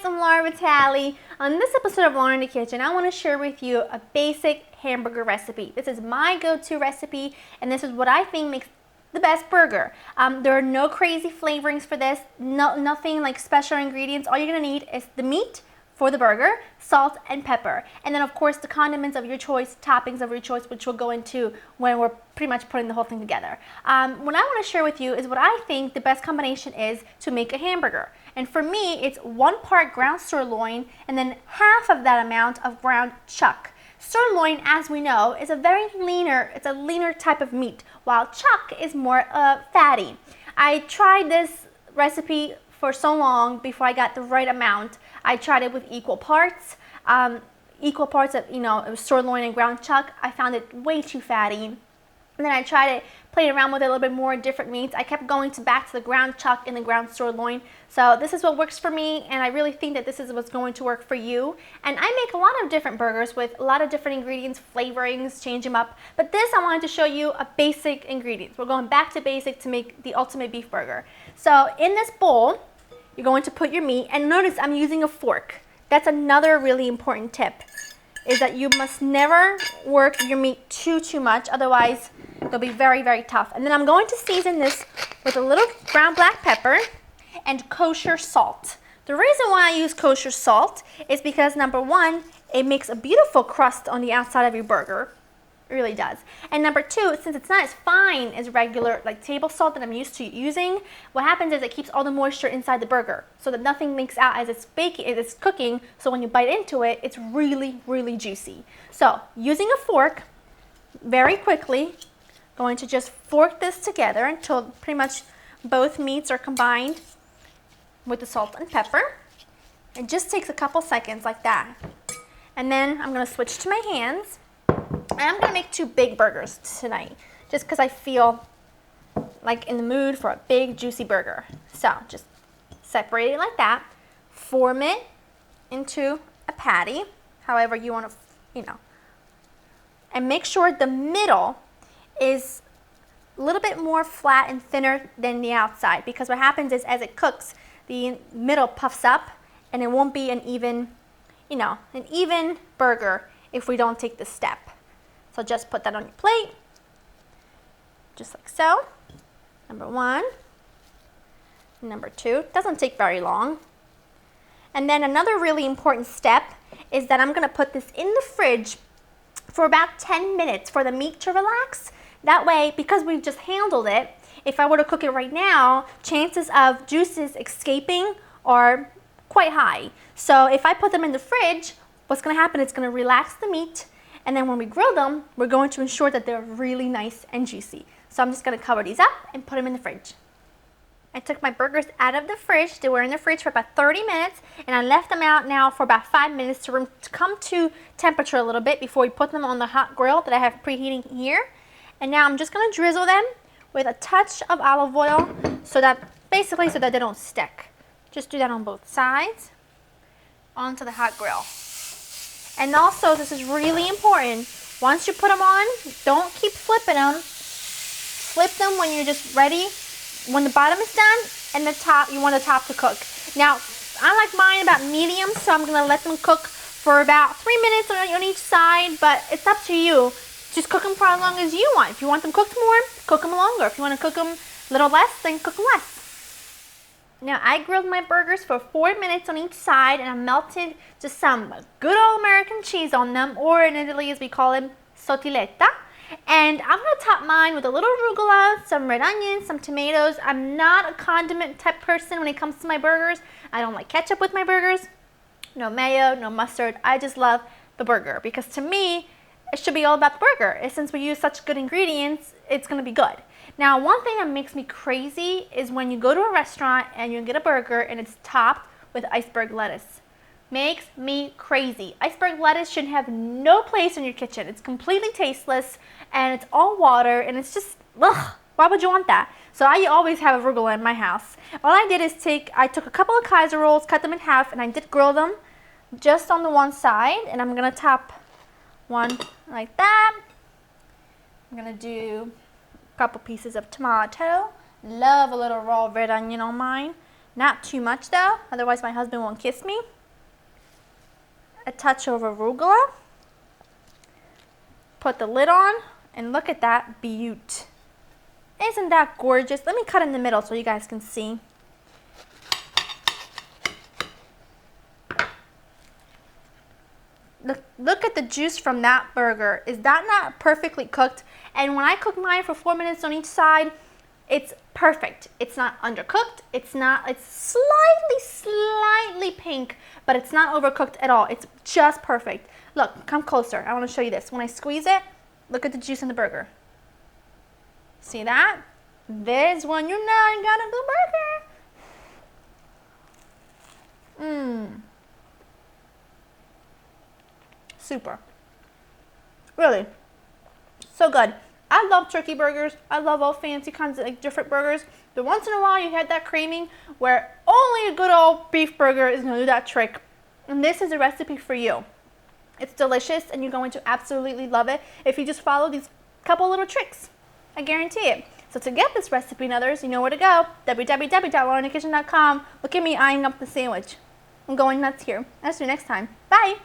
I'm Laura Vitale. On this episode of Laura in the Kitchen, I want to share with you a basic hamburger recipe. This is my go-to recipe, and this is what I think makes the best burger. There are no crazy flavorings for this, nothing like special ingredients. All you're going to need is the meat for the burger, salt and pepper, and then of course the condiments of your choice, toppings of your choice, which we'll go into when we're pretty much putting the whole thing together. What I want to share with you is what I think the best combination is to make a hamburger. And for me, it's 1 part ground sirloin and then half of that amount of ground chuck. Sirloin, as we know, is it's a leaner type of meat, while chuck is more fatty. I tried this recipe for so long before I got the right amount. I tried it with equal parts of sirloin and ground chuck. I found it way too fatty. And then I tried it, played around with it a little bit more, different meats. I kept going back to the ground chuck and the ground sirloin. So this is what works for me, and I really think that this is what's going to work for you. And I make a lot of different burgers with a lot of different ingredients, flavorings, change them up. But this, I wanted to show you a basic ingredients. We're going back to basic to make the ultimate beef burger. So in this bowl, you're going to put your meat, and notice I'm using a fork. That's another really important tip, is that you must never work your meat too much, otherwise it'll be very, very tough. And then I'm going to season this with a little ground black pepper and kosher salt. The reason why I use kosher salt is because, number one, it makes a beautiful crust on the outside of your burger. It really does. And number two, since it's not as fine as regular like table salt that I'm used to using, what happens is it keeps all the moisture inside the burger so that nothing leaks out as it's baking, as it's cooking, so when you bite into it, it's really, really juicy. So using a fork, very quickly, going to just fork this together until pretty much both meats are combined with the salt and pepper. It just takes a couple seconds like that. And then I'm going to switch to my hands. And I'm going to make 2 big burgers tonight, just because I feel like in the mood for a big, juicy burger. So just separate it like that, form it into a patty, however you want to, and make sure the middle is a little bit more flat and thinner than the outside, because what happens is as it cooks, the middle puffs up and it won't be an even burger if we don't take this step. So just put that on your plate, just like so. Number 1, number 2, doesn't take very long. And then another really important step is that I'm gonna put this in the fridge for about 10 minutes for the meat to relax. That way, because we've just handled it, if I were to cook it right now, chances of juices escaping are quite high. So if I put them in the fridge, what's gonna happen, it's gonna relax the meat, and then when we grill them, we're going to ensure that they're really nice and juicy. So I'm just going to cover these up and put them in the fridge. I took my burgers out of the fridge. They were in the fridge for about 30 minutes, and I left them out now for about 5 minutes to come to temperature a little bit before we put them on the hot grill that I have preheating here. And now I'm just going to drizzle them with a touch of olive oil so that they don't stick. Just do that on both sides onto the hot grill. And also, this is really important, once you put them on, don't keep flipping them. Flip them when you're just ready. When the bottom is done and the top, you want the top to cook. Now, I like mine about medium, so I'm going to let them cook for about 3 minutes on each side, but it's up to you. Just cook them for as long as you want. If you want them cooked more, cook them longer. If you want to cook them a little less, then cook them less. Now, I grilled my burgers for 4 minutes on each side, and I melted just some good old American cheese on them, or in Italy as we call them, sotiletta. And I'm going to top mine with a little arugula, some red onions, some tomatoes. I'm not a condiment type person when it comes to my burgers. I don't like ketchup with my burgers. No mayo, no mustard. I just love the burger, because to me, it should be all about the burger. And since we use such good ingredients, it's going to be good. Now, one thing that makes me crazy is when you go to a restaurant and you get a burger and it's topped with iceberg lettuce. Makes me crazy. Iceberg lettuce should have no place in your kitchen. It's completely tasteless, and it's all water, and it's just, ugh, why would you want that? So I always have arugula in my house. All I did is I took a couple of Kaiser rolls, cut them in half, and I did grill them just on the one side, and I'm going to top one like that. I'm going to do a couple pieces of tomato. Love a little raw red onion on mine. Not too much though, otherwise my husband won't kiss me. A touch of arugula. Put the lid on, and look at that beaut. Isn't that gorgeous? Let me cut in the middle so you guys can see. Look at the juice from that burger. Is that not perfectly cooked? And when I cook mine for 4 minutes on each side, it's perfect. It's not undercooked. It's slightly pink, but it's not overcooked at all. It's just perfect. Look, come closer. I want to show you this. When I squeeze it, look at the juice in the burger. See that? This one, you know you got a good burger. Super. Really. So good. I love turkey burgers. I love all fancy kinds of like different burgers. But once in a while you had that craving where only a good old beef burger is going to do that trick. And this is a recipe for you. It's delicious and you're going to absolutely love it if you just follow these couple little tricks. I guarantee it. So to get this recipe and others, you know where to go. www.laurenkitchen.com. Look at me eyeing up the sandwich. I'm going nuts here. I'll see you next time. Bye.